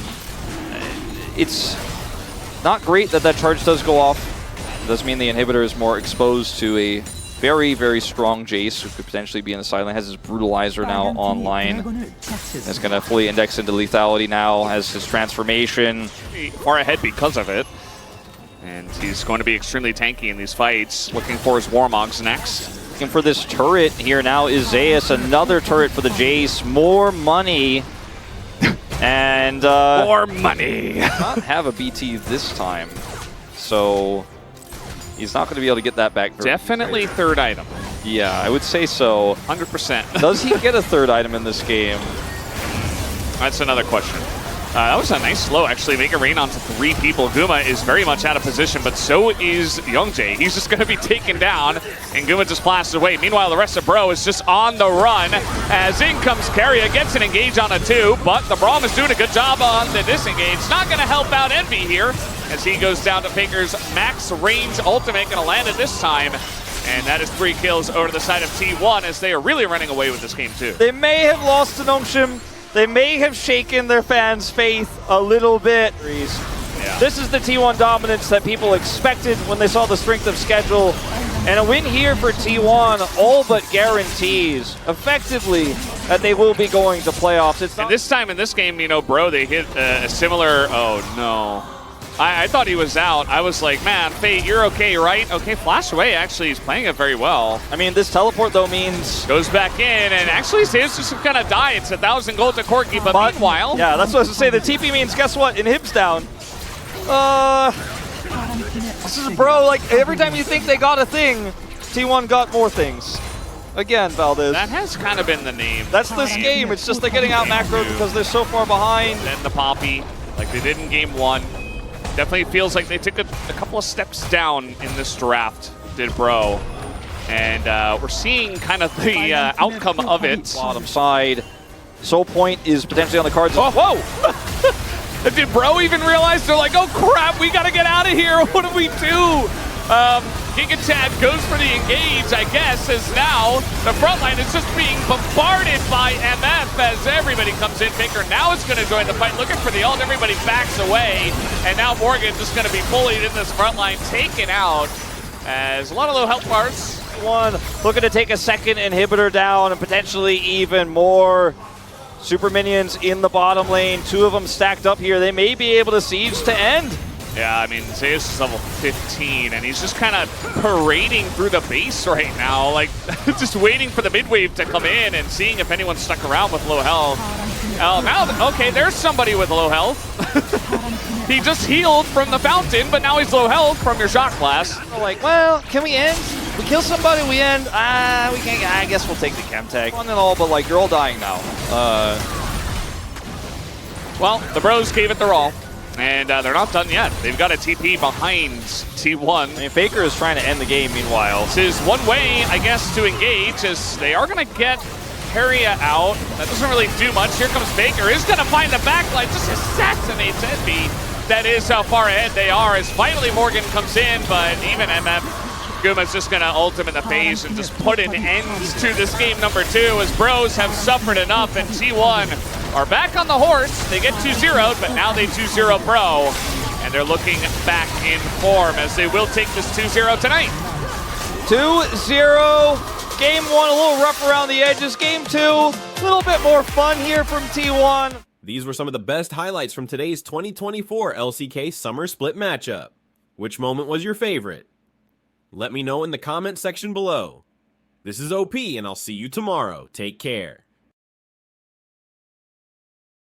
Speaker 3: It's not great that that charge does go off. It does mean the inhibitor is more exposed to a very, very strong Jace, who could potentially be in the sideline. Has his Brutalizer now online. It's going to fully index into lethality now, has his transformation.
Speaker 2: Far ahead because of it. And he's going to be extremely tanky in these fights. Looking for his Warmogs next.
Speaker 3: Looking for this turret here now is Zeus. Another turret for the Jace. More money. And
Speaker 2: more money.
Speaker 3: Not have a BT this time, so he's not going to be able to get that back.
Speaker 2: Definitely third item.
Speaker 3: Yeah, I would say so.
Speaker 2: 100%.
Speaker 3: Does he get a third item in this game?
Speaker 2: That's another question. That was a nice slow, actually. Make a rain onto 3 people. Guma is very much out of position, but so is Youngjae. He's just going to be taken down, and Guma just blasts away. Meanwhile, the rest of Bro is just on the run, as in comes Carrier, gets an engage on a 2, but the Braum is doing a good job on the disengage. Not going to help out Envy here, as he goes down to Faker's max range ultimate, going to land it this time. And that is 3 kills over to the side of T1, as they are really running away with this game, too.
Speaker 3: They may have lost to Nongshim. They may have shaken their fans' faith a little bit. Yeah. This is the T1 dominance that people expected when they saw the strength of schedule. And a win here for T1 all but guarantees, effectively, that they will be going to playoffs.
Speaker 2: And this time in this game, you know, Bro, they hit a similar... Oh, no. I thought he was out. I was like, man, Fate, you're okay, right? Okay, flash away, actually. He's playing it very well.
Speaker 3: I mean, this teleport, though, means...
Speaker 2: Goes back in, and actually, Zeus is just going to die. It's 1,000 gold to Corki, but meanwhile...
Speaker 3: Yeah, that's what I was going to say. The TP means, guess what? Inhib's down. This is Bro, like, every time you think they got a thing, T1 got more things. Again, Valdez.
Speaker 2: That has kind of been the name.
Speaker 3: That's this game. It's just they're getting out macroed because they're so far behind.
Speaker 2: And the Poppy, like they did in game 1. Definitely feels like they took a couple of steps down in this draft, did Bro. And we're seeing kind of the outcome of it.
Speaker 3: Bottom side. Soul Point is potentially on the cards.
Speaker 2: Oh, whoa! Did Bro even realize? They're like, oh crap, we gotta get out of here. What do we do? Gigatad goes for the engage, I guess, as now the front line is just being bombarded by MF as everybody comes in. Faker now is going to join the fight, looking for the ult. Everybody backs away, and now Morgan just going to be bullied in this front line, taken out. as a lot of low health bars.
Speaker 3: One looking to take a second inhibitor down and potentially even more super minions in the bottom lane. 2 of them stacked up here. They may be able to siege to end.
Speaker 2: Yeah, I mean, Zeus is level 15, and he's just kind of parading through the base right now, like just waiting for the mid wave to come in and seeing if anyone's stuck around with low health. Oh, now, okay, there's somebody with low health. He just healed from the fountain, but now he's low health from your shot class.
Speaker 3: We're like, well, can we end? We kill somebody, we end. We can't. I guess we'll take the chem tag. One and all, but like, you're all dying now.
Speaker 2: Well, the bros gave it their all. And they're not done yet. They've got a TP behind T1.
Speaker 3: I mean, Faker is trying to end the game meanwhile.
Speaker 2: This is one way, I guess, to engage, as they are going to get Harriet out. That doesn't really do much. Here comes Faker. Is going to find the backline. Just assassinates Envy. That is how far ahead they are, as finally Morgan comes in, but even MF Guma's just going to ult him in the face and just put an end to this game number 2, as bros have suffered enough, and T1 are back on the horse. They get 2-0'd, but now they 2-0 bro, and they're looking back in form as they will take this 2-0 tonight.
Speaker 3: 2-0. Game 1 a little rough around the edges. Game 2 a little bit more fun here from T1.
Speaker 1: These were some of the best highlights from today's 2024 LCK Summer Split matchup. Which moment was your favorite? Let me know in the comment section below. This is OP, and I'll see you tomorrow. Take care.